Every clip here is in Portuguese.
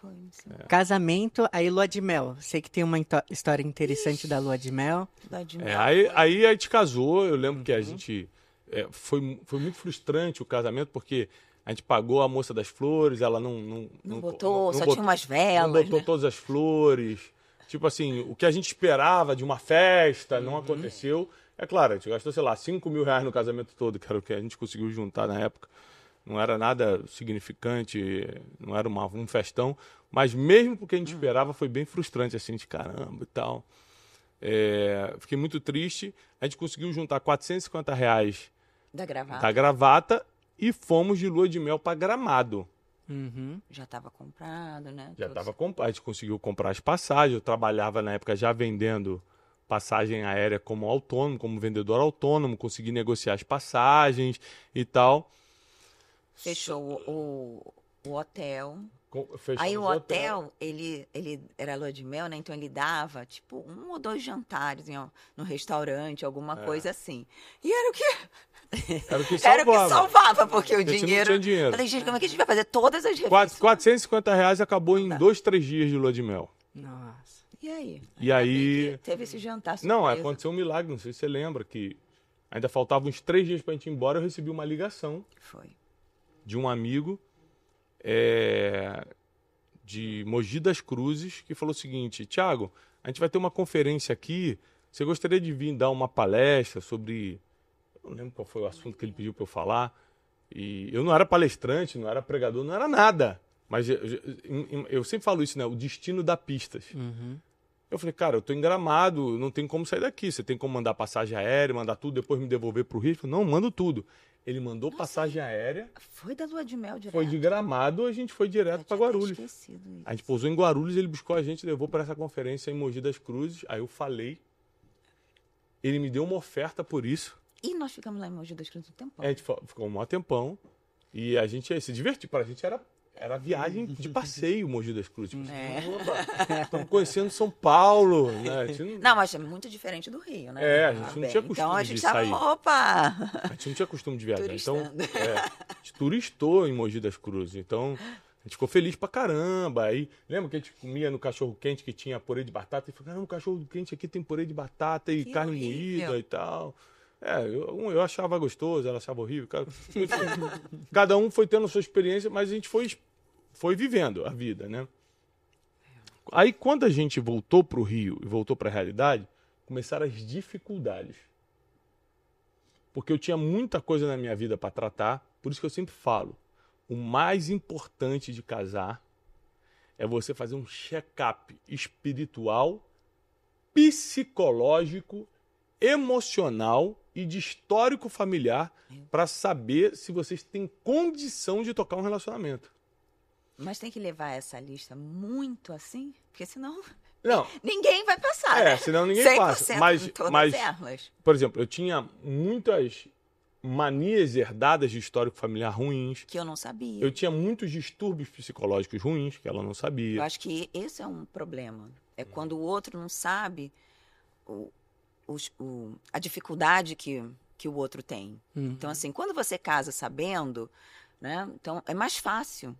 Foi, sim. Casamento, aí lua de mel. Sei que tem uma história interessante da lua de mel. Lua de É, mel aí a gente casou, eu lembro que a gente... foi muito frustrante o casamento, porque a gente pagou a moça das flores, ela não botou, só tinha umas não velas, botou né? todas as flores. Tipo assim, o que a gente esperava de uma festa não aconteceu. É claro, a gente gastou, sei lá, R$ 5.000 no casamento todo, que era o que a gente conseguiu juntar na época. Não era nada significante, não era um festão. Mas mesmo porque a gente esperava, foi bem frustrante, assim, de caramba e tal. Fiquei muito triste. A gente conseguiu juntar R$ 450 Da gravata. da gravata e fomos de lua de mel para Gramado. Já estava comprado, né? Já estava comprado, a gente conseguiu comprar as passagens. Eu trabalhava na época já vendendo passagem aérea como autônomo, como vendedor autônomo, consegui negociar as passagens e tal. Fechou o hotel. Fechamos Aí o hotel, ele era lua de mel, né? Então ele dava, tipo, 1 ou 2 jantares no restaurante, alguma coisa assim. E era o que... Era o que Era o que salvava. salvava, porque o A gente não dinheiro... tinha dinheiro. Falei, gente, como é que a gente vai fazer todas as refeições? R$ 450 acabou em 2, 3 dias de lua de mel. Nossa. E aí? E aí... Que teve esse jantar Não, surpresa. aconteceu um milagre, não sei se você lembra, que ainda faltavam uns 3 dias pra gente ir embora, eu recebi uma ligação Foi. de um amigo de Mogi das Cruzes, que falou o seguinte: Thiago, a gente vai ter uma conferência aqui, você gostaria de vir dar uma palestra sobre... Eu não lembro qual foi o assunto que ele pediu para eu falar. E eu não era palestrante, não era pregador, não era nada. Mas eu sempre falo isso, né? O destino dá pistas. Eu falei, cara, eu tô em Gramado, não tem como sair daqui. Você tem como mandar passagem aérea, mandar tudo, depois me devolver pro Rio? Ele falou, não, mando tudo. Ele mandou passagem aérea, Foi da lua de mel direto. foi de Gramado, a gente foi direto para Guarulhos. Esquecido isso. A gente pousou em Guarulhos, ele buscou a gente, levou para essa conferência em Mogi das Cruzes. Aí eu falei, ele me deu uma oferta por isso. E nós ficamos lá em Mogi das Cruzes um tempão. A gente ficou um maior tempão e a gente se divertiu. Para a gente era viagem de passeio, Mogi das Cruzes. Tipo, estamos conhecendo São Paulo, né? Não, mas é muito diferente do Rio, né? A gente não tinha costume então a gente de tava, sair. opa! A gente não tinha costume de viajar. Então, Turistando. a gente turistou em Mogi das Cruzes. Então, a gente ficou feliz pra caramba. Aí, lembra que a gente comia no cachorro-quente que tinha purê de batata? E falou, caramba, o cachorro-quente aqui tem purê de batata e Que carne horrível. moída e tal. Eu achava gostoso, ela achava horrível. Cada um foi tendo a sua experiência, mas a gente foi vivendo a vida, né? Aí, quando a gente voltou pro Rio e voltou pra realidade, começaram as dificuldades. Porque eu tinha muita coisa na minha vida para tratar, por isso que eu sempre falo, o mais importante de casar é você fazer um check-up espiritual, psicológico, emocional e de histórico familiar para saber se vocês têm condição de tocar um relacionamento. Mas tem que levar essa lista muito assim, porque senão Não, ninguém vai passar, né? senão ninguém 100% passa. em todas elas. Por exemplo, eu tinha muitas manias herdadas de histórico familiar ruins. Que eu não sabia. Eu tinha muitos distúrbios psicológicos ruins que ela não sabia. Eu acho que esse é um problema. É quando o outro não sabe a dificuldade que o outro tem. Então, assim, quando você casa sabendo, né? Então, é mais fácil.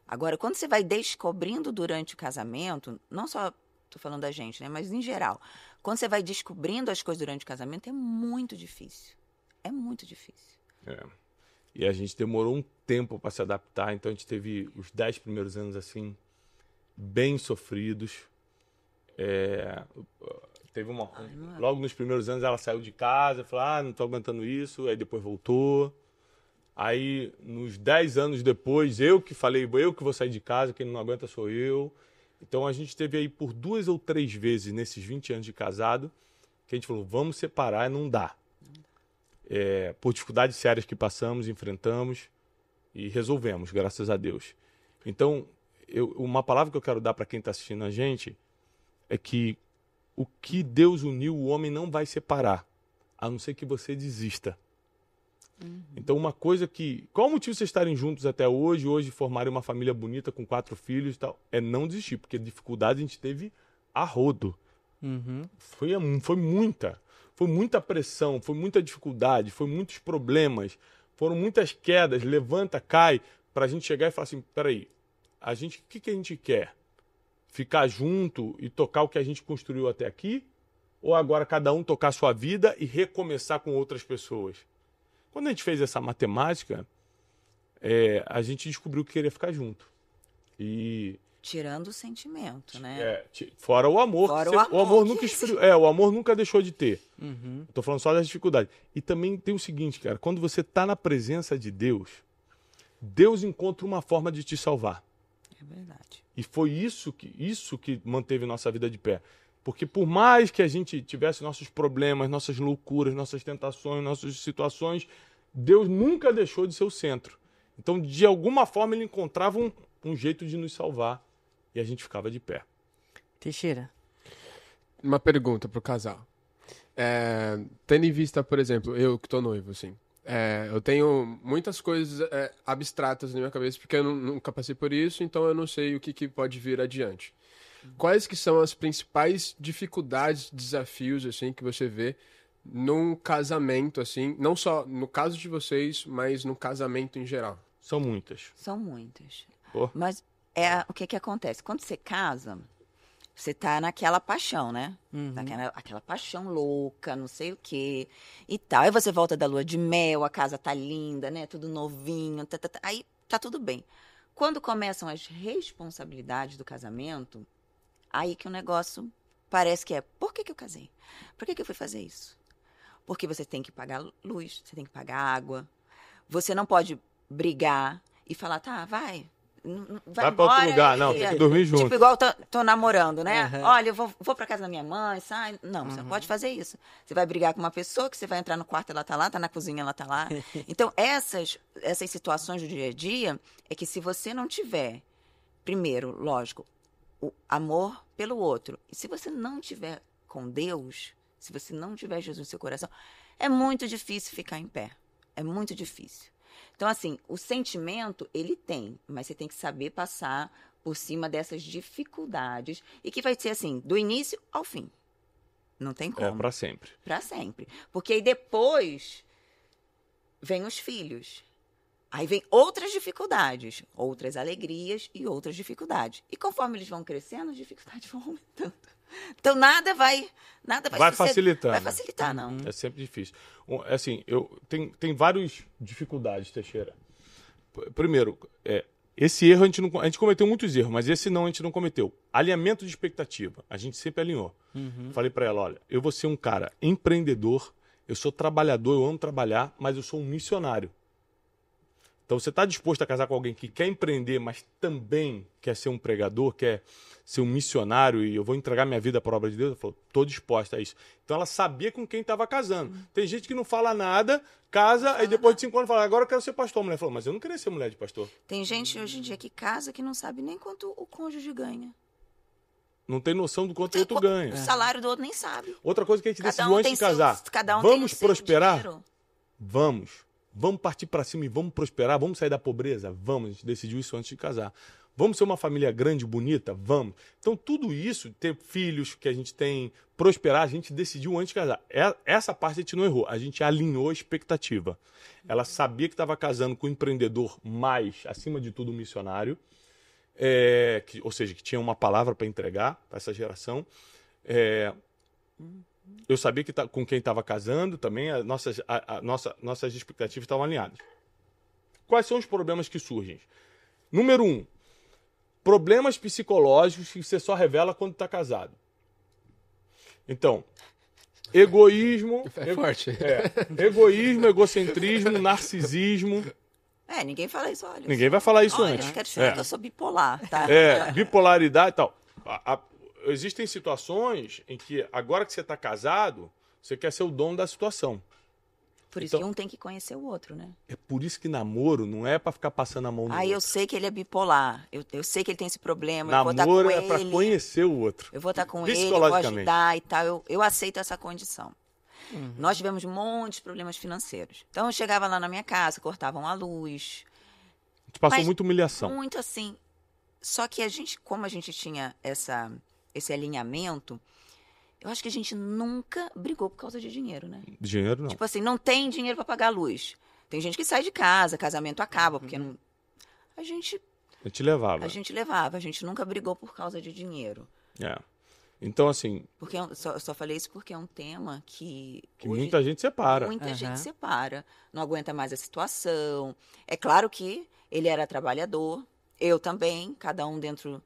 Agora, quando você vai descobrindo durante o casamento, não só estou falando da gente, né? Mas em geral, quando você vai descobrindo as coisas durante o casamento, é muito difícil. É muito difícil. E a gente demorou um tempo para se adaptar, então a gente teve os 10 primeiros anos assim, bem sofridos. Teve logo nos primeiros anos ela saiu de casa, falou, não estou aguentando isso, aí depois voltou. Aí, nos 10 anos depois, eu que vou sair de casa, quem não aguenta sou eu. Então a gente teve aí por 2 ou 3 vezes nesses 20 anos de casado, que a gente falou, vamos separar, não dá. Por dificuldades sérias que passamos, enfrentamos e resolvemos, graças a Deus. Então, uma palavra que eu quero dar para quem está assistindo a gente é que o que Deus uniu, o homem não vai separar, a não ser que você desista. Então, uma coisa que... Qual o motivo de vocês estarem juntos até hoje formarem uma família bonita com 4 filhos e tal? É não desistir, porque dificuldade a gente teve a rodo. Foi muita pressão, foi muita dificuldade, foi muitos problemas, foram muitas quedas, levanta, cai, pra gente chegar e falar assim, peraí, o que a gente quer? Ficar junto e tocar o que a gente construiu até aqui? Ou agora cada um tocar a sua vida e recomeçar com outras pessoas? Quando a gente fez essa matemática, a gente descobriu que queria ficar junto. E... Tirando o sentimento, né? Fora o amor. Fora o amor nunca esfriou. O amor nunca deixou de ter. Uhum. Tô falando só das dificuldades. E também tem o seguinte, cara. Quando você tá na presença de Deus, Deus encontra uma forma de te salvar. É verdade. E foi isso que manteve nossa vida de pé. Porque por mais que a gente tivesse nossos problemas, nossas loucuras, nossas tentações, nossas situações, Deus nunca deixou de ser o centro. Então, de alguma forma, ele encontrava um jeito de nos salvar. E a gente ficava de pé. Teixeira. Uma pergunta pro casal. Tendo em vista, por exemplo, eu que tô noivo, assim, eu tenho muitas coisas abstratas na minha cabeça, porque eu nunca passei por isso, então eu não sei o que pode vir adiante. Quais que são as principais dificuldades, desafios, assim, que você vê num casamento, assim, não só no caso de vocês, mas no casamento em geral? São muitas. São muitas. Pô. Mas o que acontece? Quando você casa, você tá naquela paixão, né? Uhum. Aquela paixão louca, não sei o quê e tal. Aí você volta da lua de mel, a casa tá linda, né? Tudo novinho, aí tá tudo bem. Quando começam as responsabilidades do casamento, aí que o negócio parece que por que eu casei? Por que eu fui fazer isso? Porque você tem que pagar luz, você tem que pagar água. Você não pode brigar e falar, tá, vai pra outro lugar, não, tem que dormir junto. Tipo, igual tô namorando, né? Uhum. Olha, eu vou pra casa da minha mãe, sai. Não, você não pode fazer isso. Você vai brigar com uma pessoa que você vai entrar no quarto, ela tá lá, tá na cozinha, ela tá lá. Então, essas situações do dia a dia é que se você não tiver, primeiro, lógico, o amor pelo outro, e se você não tiver com Deus, se você não tiver Jesus no seu coração, é muito difícil ficar em pé. É muito difícil. Então, assim, o sentimento, ele tem, mas você tem que saber passar por cima dessas dificuldades e que vai ser assim, do início ao fim. Não tem como. Pra sempre. Pra sempre. Porque aí depois vem os filhos. Aí vem outras dificuldades, outras alegrias e outras dificuldades. E conforme eles vão crescendo, as dificuldades vão aumentando. Então, nada vai facilitar. Vai facilitar, não. É sempre difícil. Assim, tem várias dificuldades, Teixeira. Primeiro, esse erro a gente cometeu muitos erros, mas esse não, a gente não cometeu. Alinhamento de expectativa. A gente sempre alinhou. Falei pra ela, olha, eu vou ser um cara empreendedor, eu sou trabalhador, eu amo trabalhar, mas eu sou um missionário. Então, você está disposto a casar com alguém que quer empreender, mas também quer ser um pregador, quer ser um missionário e eu vou entregar minha vida para a obra de Deus? Ela falou, estou disposta a isso. Então, ela sabia com quem estava casando. Tem gente que não fala nada, casa, aí depois de 5 anos fala, agora eu quero ser pastor. A mulher falou, mas eu não queria ser mulher de pastor. Tem gente hoje em dia que casa que não sabe nem quanto o cônjuge ganha. Não tem noção do quanto o outro ganha. O salário do outro nem sabe. Outra coisa que a gente decidiu antes de casar. Vamos prosperar? Vamos. Vamos partir para cima e vamos prosperar? Vamos sair da pobreza? Vamos. A gente decidiu isso antes de casar. Vamos ser uma família grande, bonita? Vamos. Então, tudo isso, ter filhos que a gente tem, prosperar, a gente decidiu antes de casar. Essa parte a gente não errou. A gente alinhou a expectativa. Ela sabia que estava casando com um empreendedor mais, acima de tudo, um missionário. Ou seja, que tinha uma palavra para entregar para essa geração. Eu sabia que com quem estava casando também, nossas expectativas estavam alinhadas. Quais são os problemas que surgem? Número 1, problemas psicológicos que você só revela quando está casado. Então, egoísmo... forte. Egoísmo, egocentrismo, narcisismo... Ninguém fala isso, olha. Ninguém vai falar isso antes. Eu quero dizer que eu sou bipolar, tá? Bipolaridade e tal. Existem situações em que, agora que você está casado, você quer ser o dono da situação. Por isso que um tem que conhecer o outro, né? É por isso que namoro não é para ficar passando a mão no outro. Eu sei que ele é bipolar. Eu sei que ele tem esse problema. Namoro é para conhecer o outro. Eu vou estar com ele, eu vou ajudar e tal. Eu aceito essa condição. Nós tivemos muitos problemas financeiros. Então, eu chegava lá na minha casa, cortavam a luz. A gente passou muita humilhação. Muito assim. Só que como a gente tinha esse alinhamento, eu acho que a gente nunca brigou por causa de dinheiro, né? Dinheiro não. Tipo assim, não tem dinheiro para pagar a luz. Tem gente que sai de casa, casamento acaba, porque não... A gente A gente levava. A gente levava, a gente nunca brigou por causa de dinheiro. Então, assim... Porque eu só falei isso porque é um tema que hoje muita gente separa. Muita gente separa. Não aguenta mais a situação. É claro que ele era trabalhador, eu também, cada um dentro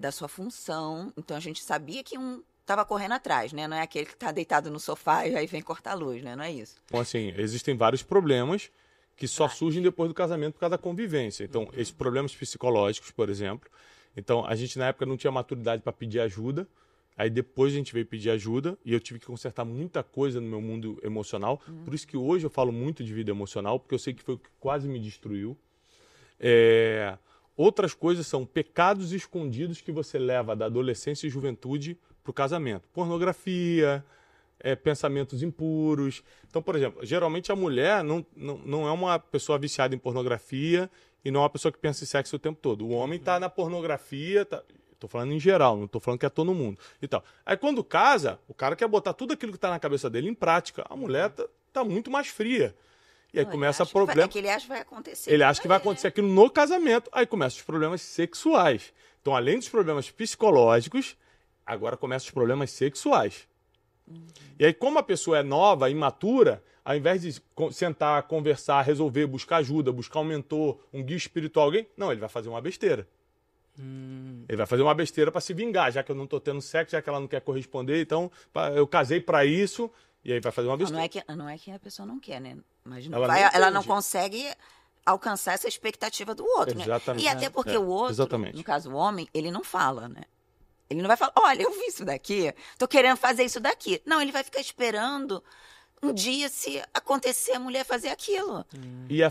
da sua função. Então, a gente sabia que um estava correndo atrás, né? Não é aquele que está deitado no sofá e aí vem cortar a luz, né? Não é isso. Então, assim, existem vários problemas que só surgem depois do casamento por causa da convivência. Então, esses problemas psicológicos, por exemplo. Então, a gente, na época, não tinha maturidade para pedir ajuda. Aí, depois, a gente veio pedir ajuda e eu tive que consertar muita coisa no meu mundo emocional. Por isso que hoje eu falo muito de vida emocional, porque eu sei que foi o que quase me destruiu. Outras coisas são pecados escondidos que você leva da adolescência e juventude para o casamento. Pornografia, pensamentos impuros. Então, por exemplo, geralmente a mulher não é uma pessoa viciada em pornografia e não é uma pessoa que pensa em sexo o tempo todo. O homem está na pornografia, estou falando em geral, não estou falando que é todo mundo. E tal. Aí quando casa, o cara quer botar tudo aquilo que está na cabeça dele em prática. A mulher tá muito mais fria. E aí começa problema. Que ele acha que vai acontecer. Ele acha que vai acontecer aquilo no casamento. Aí começam os problemas sexuais. Então, além dos problemas psicológicos, agora começam os problemas sexuais. E aí, como a pessoa é nova, imatura, ao invés de sentar, conversar, resolver, buscar ajuda, buscar um mentor, um guia espiritual, alguém, não, ele vai fazer uma besteira. Ele vai fazer uma besteira para se vingar, já que eu não estou tendo sexo, já que ela não quer corresponder, então eu casei para isso, e aí vai fazer uma besteira. Não é que a pessoa não quer, né? Mas ela não consegue alcançar essa expectativa do outro, exatamente. né? E até porque o outro, exatamente. No caso o homem, ele não fala, né? Ele não vai falar, olha, eu vi isso daqui, tô querendo fazer isso daqui. Não, ele vai ficar esperando um dia, se acontecer, a mulher fazer aquilo. E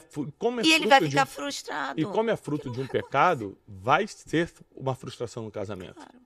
ele vai ficar frustrado. E como é fruto de um pecado, vai ser uma frustração no casamento. Claro.